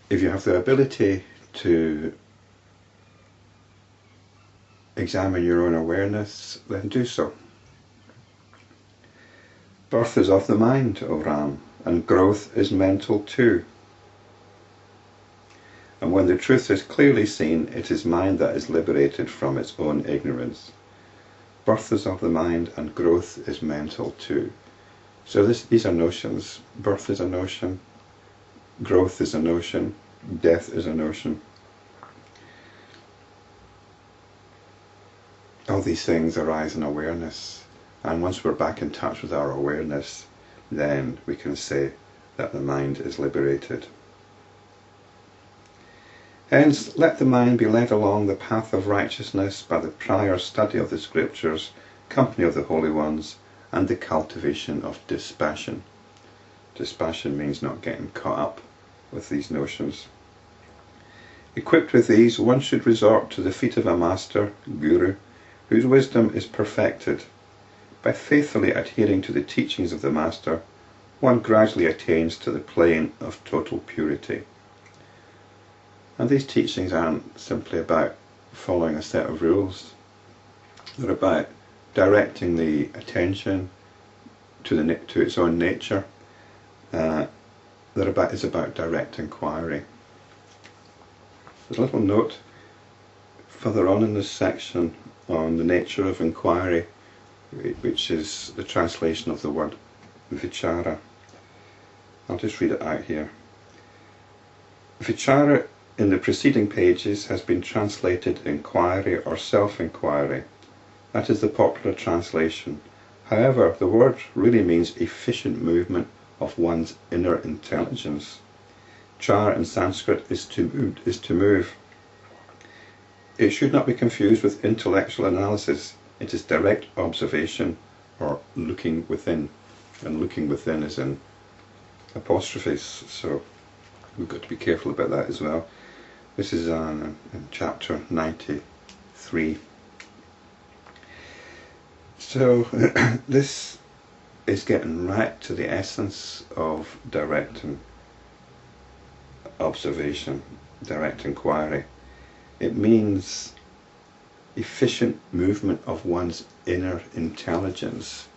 if you have the ability to examine your own awareness, then do so. Birth is of the mind, O Ram, and growth is mental too. And when the truth is clearly seen, it is mind that is liberated from its own ignorance. Birth is of the mind and growth is mental too. So these are notions. Birth is a notion, growth is a notion, death is a notion. All these things arise in awareness, and once we're back in touch with our awareness, then we can say that the mind is liberated. Hence, let the mind be led along the path of righteousness by the prior study of the scriptures, company of the holy ones, and the cultivation of dispassion. Dispassion means not getting caught up with these notions. Equipped with these, one should resort to the feet of a master, guru, whose wisdom is perfected. By faithfully adhering to the teachings of the master, one gradually attains to the plane of total purity. And these teachings aren't simply about following a set of rules. They're about directing the attention to its own nature. It's about direct inquiry. There's a little note further on in this section on the nature of inquiry, which is the translation of the word Vicara. I'll just read it out here. Vicara in the preceding pages has been translated inquiry or self-inquiry. That is the popular translation. However, the word really means efficient movement of one's inner intelligence. Char in Sanskrit is to move. It should not be confused with intellectual analysis. It is direct observation or looking within. And looking within is in apostrophes, so we've got to be careful about that as well. This is in chapter 93. So this is getting right to the essence of direct observation, direct inquiry. It means efficient movement of one's inner intelligence.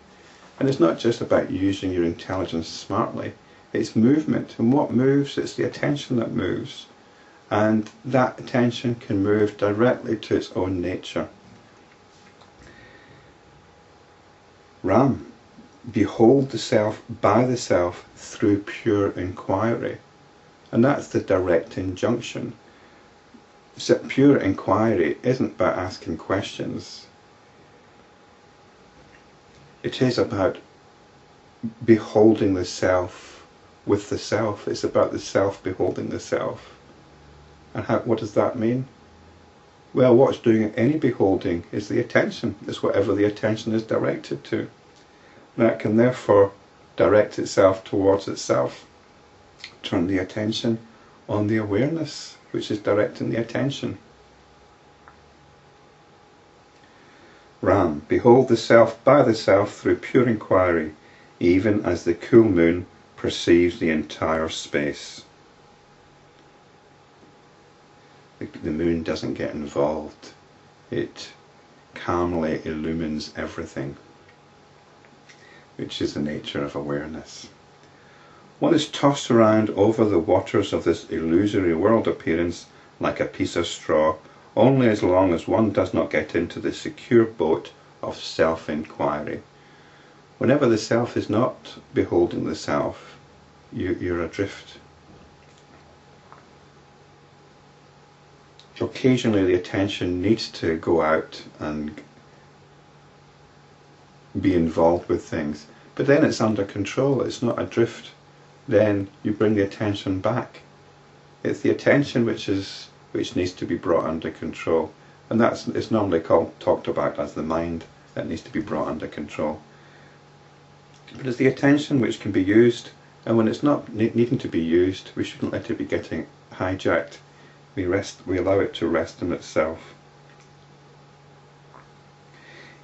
And it's not just about using your intelligence smartly, it's movement. And what moves? It's the attention that moves. And that attention can move directly to its own nature. Ram, behold the self by the self through pure inquiry. And that's the direct injunction. So pure inquiry isn't about asking questions. It is about beholding the self with the self. It's about the self beholding the self. And what does that mean? Well, what's doing any beholding is the attention. It's whatever the attention is directed to. That can therefore direct itself towards itself. Turn the attention on the awareness, which is directing the attention. Ram, behold the self by the self through pure inquiry, even as the cool moon perceives the entire space. The moon doesn't get involved. It calmly illumines everything, which is the nature of awareness. One is tossed around over the waters of this illusory world appearance like a piece of straw, only as long as one does not get into the secure boat of self-inquiry. Whenever the self is not beholding the self, you're adrift. Occasionally the attention needs to go out and be involved with things, but then it's under control, it's not adrift. Then you bring the attention back. It's the attention which needs to be brought under control, and it's normally talked about as the mind that needs to be brought under control. But it's the attention which can be used, and when it's not needing to be used, we shouldn't let it be getting hijacked. We allow it to rest in itself.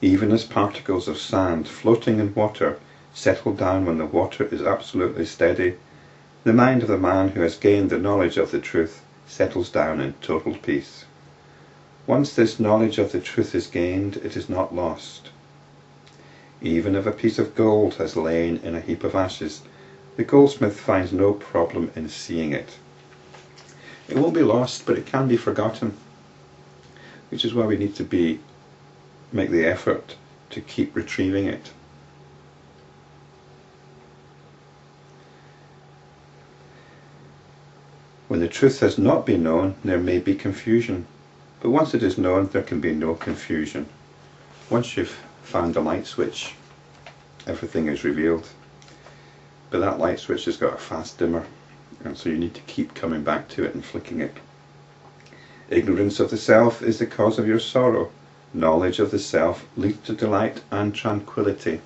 Even as particles of sand floating in water settle down when the water is absolutely steady, The mind of the man who has gained the knowledge of the truth settles down in total peace. Once this knowledge of the truth is gained, it is not lost. Even if a piece of gold has lain in a heap of ashes, the goldsmith finds no problem in seeing it. It won't be lost, but it can be forgotten, which is why we need to make the effort to keep retrieving it. When the truth has not been known, there may be confusion, but once it is known, there can be no confusion. Once you've found a light switch, everything is revealed. But that light switch has got a fast dimmer, and so you need to keep coming back to it and flicking it. Ignorance of the self is the cause of your sorrow. Knowledge of the self leads to delight and tranquility.